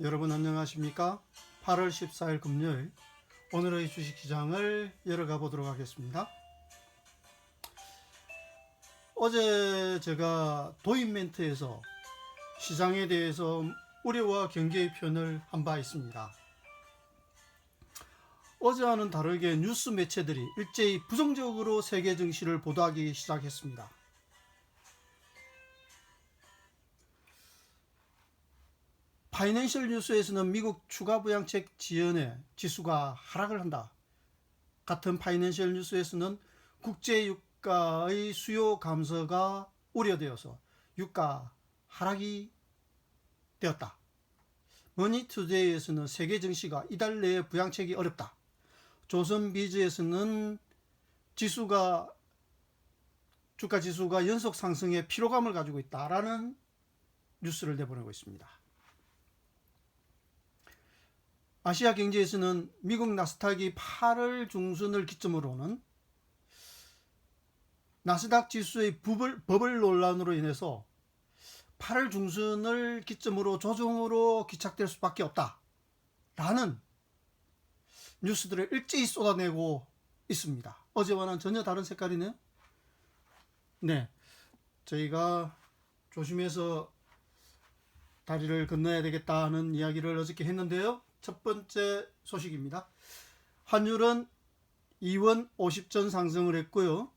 여러분 안녕하십니까? 8월 14일 금요일 오늘의 주식시장을 열어가 보도록 하겠습니다. 어제 제가 도입 멘트에서 시장에 대해서 우려와 경계의 표현을 한 바 있습니다. 어제와는 다르게 뉴스 매체들이 일제히 부정적으로 세계 증시를 보도하기 시작했습니다. 파이낸셜 뉴스에서는 미국 추가 부양책 지연에 지수가 하락을 한다. 같은 파이낸셜 뉴스에서는 국제 유가의 수요 감소가 우려되어서 유가 하락이 되었다. 머니투데이에서는 세계 증시가 이달 내에 부양책이 어렵다. 조선비즈에서는 주가 지수가 연속 상승에 피로감을 가지고 있다라는 뉴스를 내보내고 있습니다. 아시아 경제에서는 미국 나스닥이 8월 중순을 기점으로는 나스닥 지수의 버블 논란으로 인해서 8월 중순을 기점으로 조정으로 기착될 수밖에 없다라는 뉴스들을 일제히 쏟아내고 있습니다. 어제와는 전혀 다른 색깔이네요. 네, 저희가 조심해서 다리를 건너야 되겠다는 이야기를 어저께 했는데요. 첫 번째 소식입니다. 환율은 2원 50전 상승을 했고요.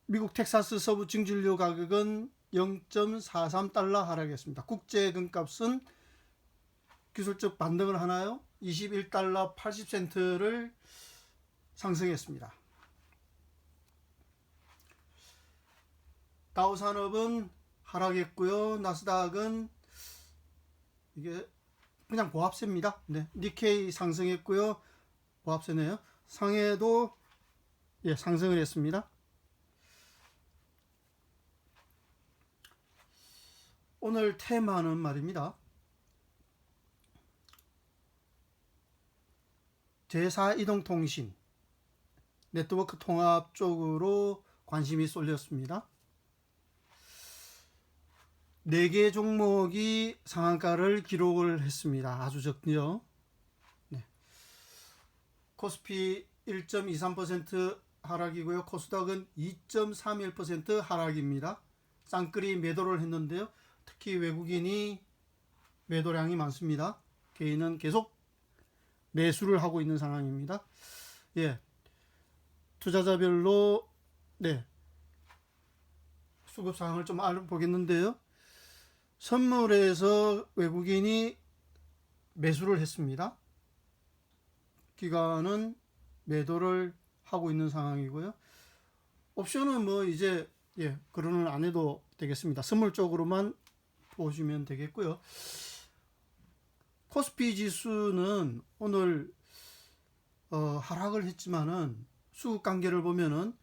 미국 텍사스 서부 증질유 가격은 0.43달러 하락했습니다. 국제 금값은 기술적 반등을 하나요? 21달러 80센트를 상승했습니다. 다우산업은 하락했고요. 나스닥은 이게 그냥 보합세입니다. 네, 니케이 상승했고요. 보합세네요. 상해도 상승을 했습니다. 오늘 테마는 말입니다. 제4이동통신 네트워크 통합 쪽으로 관심이 쏠렸습니다. 4개 종목이 상한가를 기록을 했습니다. 아주 적죠. 네. 코스피 1.23% 하락이고요. 코스닥은 2.31% 하락입니다. 쌍끌이 매도를 했는데요. 특히 외국인이 매도량이 많습니다. 개인은 계속 매수를 하고 있는 상황입니다. 투자자별로 수급 상황을 좀 알아보겠는데요. 선물에서 외국인이 매수를 했습니다. 기관은 매도를 하고 있는 상황이고요. 옵션은 이제 그러는 안 해도 되겠습니다. 선물 쪽으로만 보시면 되겠고요. 코스피 지수는 오늘 하락을 했지만은 수급 관계를 보면은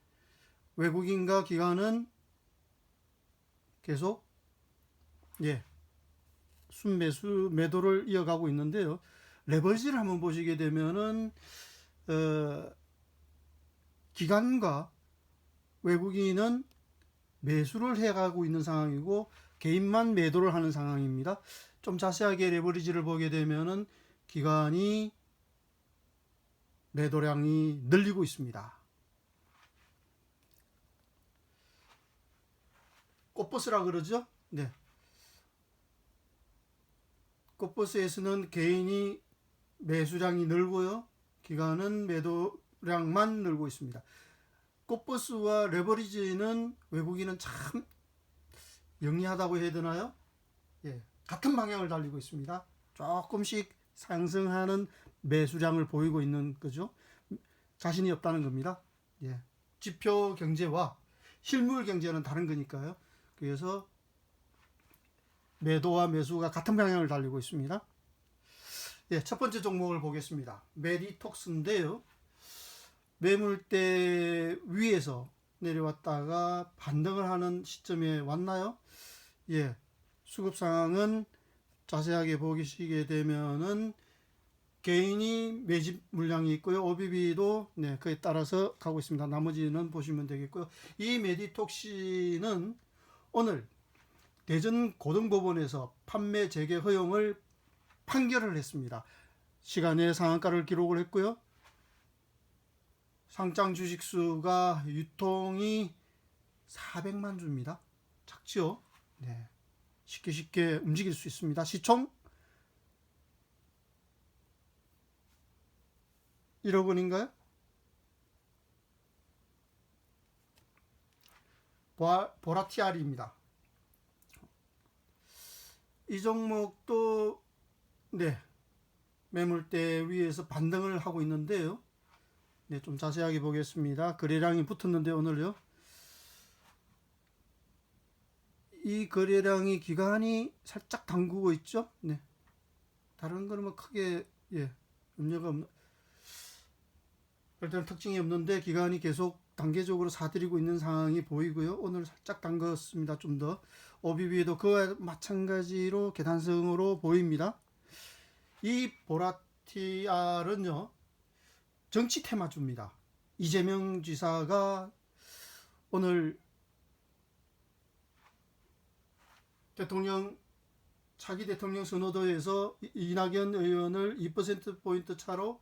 외국인과 기관은 계속 순매수 매도를 이어가고 있는데요. 레버리지를 한번 보시게 되면은 기관과 외국인은 매수를 해가고 있는 상황이고 개인만 매도를 하는 상황입니다. 좀 자세하게 레버리지를 보게 되면은 기관이 매도량이 늘리고 있습니다. 꽃버스라 그러죠? 네. 꽃버스에서는 개인이 매수량이 늘고요. 기관은 매도량만 늘고 있습니다. 꽃버스와 레버리지는 외국인은 참 영리하다고 해야 되나요? 같은 방향을 달리고 있습니다. 조금씩 상승하는 매수량을 보이고 있는 거죠. 자신이 없다는 겁니다. 지표 경제와 실물 경제는 다른 거니까요. 그래서 매도와 매수가 같은 방향을 달리고 있습니다. 첫 번째 종목을 보겠습니다. 메디톡스인데요. 매물대 위에서 내려왔다가 반등을 하는 시점에 왔나요? 수급 상황은 자세하게 보시게 되면은 개인이 매집 물량이 있고요. OBB도 그에 따라서 가고 있습니다. 나머지는 보시면 되겠고요. 이 메디톡신은 오늘 대전고등법원에서 판매 재개 허용을 판결을 했습니다. 시간에 상한가를 기록을 했고요. 상장 주식수가 유통이 400만 주입니다. 작지요? 네. 쉽게 움직일 수 있습니다. 시총 1억 원인가요? 보라티아리입니다. 이 종목도 네, 매물대 위에서 반등을 하고 있는데요. 네, 좀 자세하게 보겠습니다. 거래량이 붙었는데 오늘요. 이 거래량이 기간이 살짝 담그고 있죠. 네. 다른 거는 뭐 크게 염려가 없는, 일단 특징이 없는데 기간이 계속 단계적으로 사들이고 있는 상황이 보이고요. 오늘 살짝 담갔습니다. 좀 더. OBB에도 그와 마찬가지로 계단성으로 보입니다. 이 보라티알은요, 정치 테마주입니다. 이재명 지사가 오늘 차기 대통령 선거도에서 이낙연 의원을 2%포인트 차로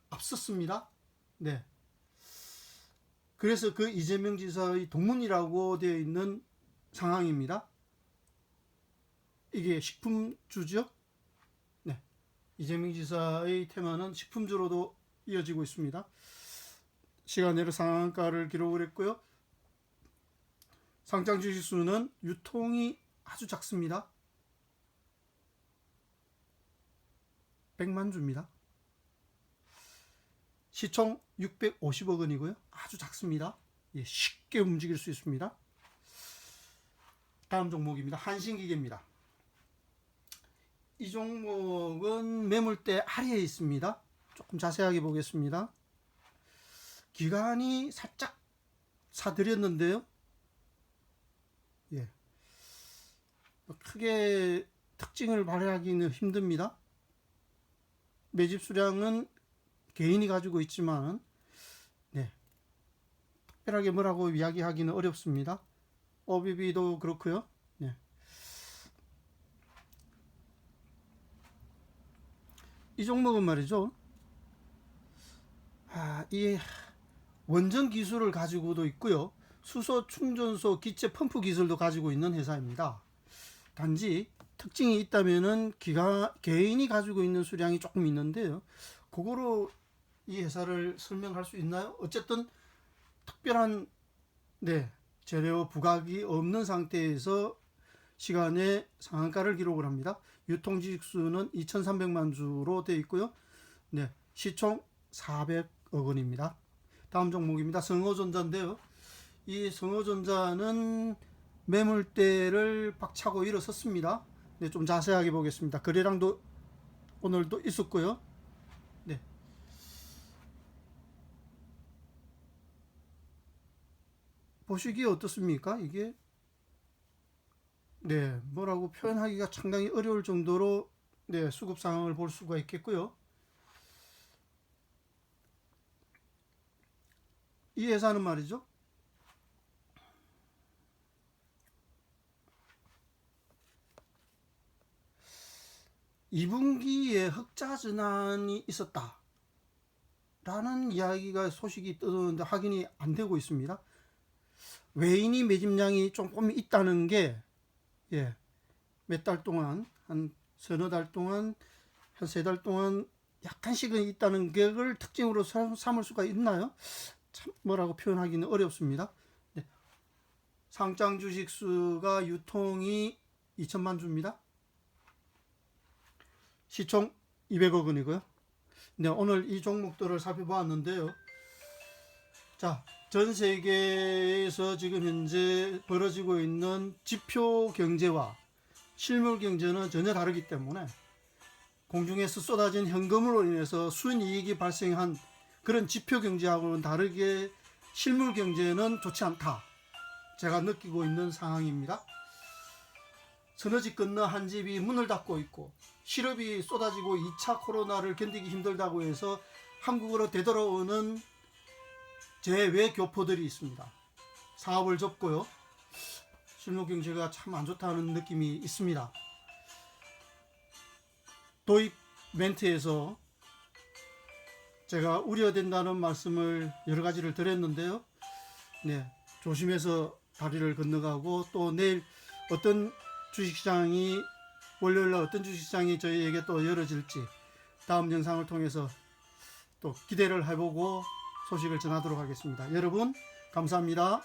앞섰습니다. 네. 그래서 그 이재명 지사의 동문이라고 되어 있는 상황입니다. 이게 식품주죠? 네. 이재명 지사의 테마는 식품주로도 이어지고 있습니다. 시간으로 상한가를 기록을 했고요. 상장 주식수는 유통이 아주 작습니다. 100만 주입니다. 시총 650억 원이고요. 아주 작습니다. 쉽게 움직일 수 있습니다. 다음 종목입니다. 한신기계입니다. 이 종목은 매물대 아래에 있습니다. 조금 자세하게 보겠습니다. 기간이 살짝 사들였는데요. 크게 특징을 발휘하기는 힘듭니다. 매집 수량은 개인이 가지고 있지만 특별하게 뭐라고 이야기하기는 어렵습니다. OBB도 그렇고요. 이 종목은 말이죠. 이 원전 기술을 가지고도 있고요. 수소 충전소 기체 펌프 기술도 가지고 있는 회사입니다. 단지 특징이 있다면은 개인이 가지고 있는 수량이 조금 있는데요. 그거로 이 회사를 설명할 수 있나요? 어쨌든 특별한 재료 부각이 없는 상태에서 시간에 상한가를 기록을 합니다. 유통지식수는 2,300만 주로 되어 있고요. 시총 400억 원입니다. 다음 종목입니다. 성호전자인데요. 이 성호전자는 매물대를 박차고 일어섰습니다. 좀 자세하게 보겠습니다. 거래량도 오늘도 있었고요. 보시기에 어떻습니까? 이게 뭐라고 표현하기가 상당히 어려울 정도로 수급 상황을 볼 수가 있겠고요. 이 회사는 말이죠. (2분기에) 흑자 전환이 있었다 라는 이야기가 소식이 떠도는데 확인이 안 되고 있습니다. 외인이 매집량이 조금 있다는 게 몇 달 동안, 한 서너 달 동안, 한 세 달 동안 약간씩은 있다는 걸 특징으로 삼을 수가 있나요? 참 뭐라고 표현하기는 어렵습니다. 상장 주식수가 유통이 2천만 주입니다. 시총 200억 원이고요. 오늘 이 종목들을 살펴보았는데요. 자, 전 세계에서 지금 현재 벌어지고 있는 지표 경제와 실물 경제는 전혀 다르기 때문에 공중에서 쏟아진 현금으로 인해서 순이익이 발생한 그런 지표 경제하고는 다르게 실물 경제는 좋지 않다. 제가 느끼고 있는 상황입니다. 서너 집 건너 한 집이 문을 닫고 있고 실업이 쏟아지고 2차 코로나를 견디기 힘들다고 해서 한국으로 되돌아오는 제외 교포들이 있습니다. 사업을 접고요. 실무 경제가 참 안 좋다는 느낌이 있습니다. 도입 멘트에서 제가 우려된다는 말씀을 여러 가지를 드렸는데요. 네, 조심해서 다리를 건너가고 또 내일 어떤 주식시장이 월요일날 어떤 주식시장이 저희에게 또 열어질지 다음 영상을 통해서 또 기대를 해보고 소식을 전하도록 하겠습니다. 여러분 감사합니다.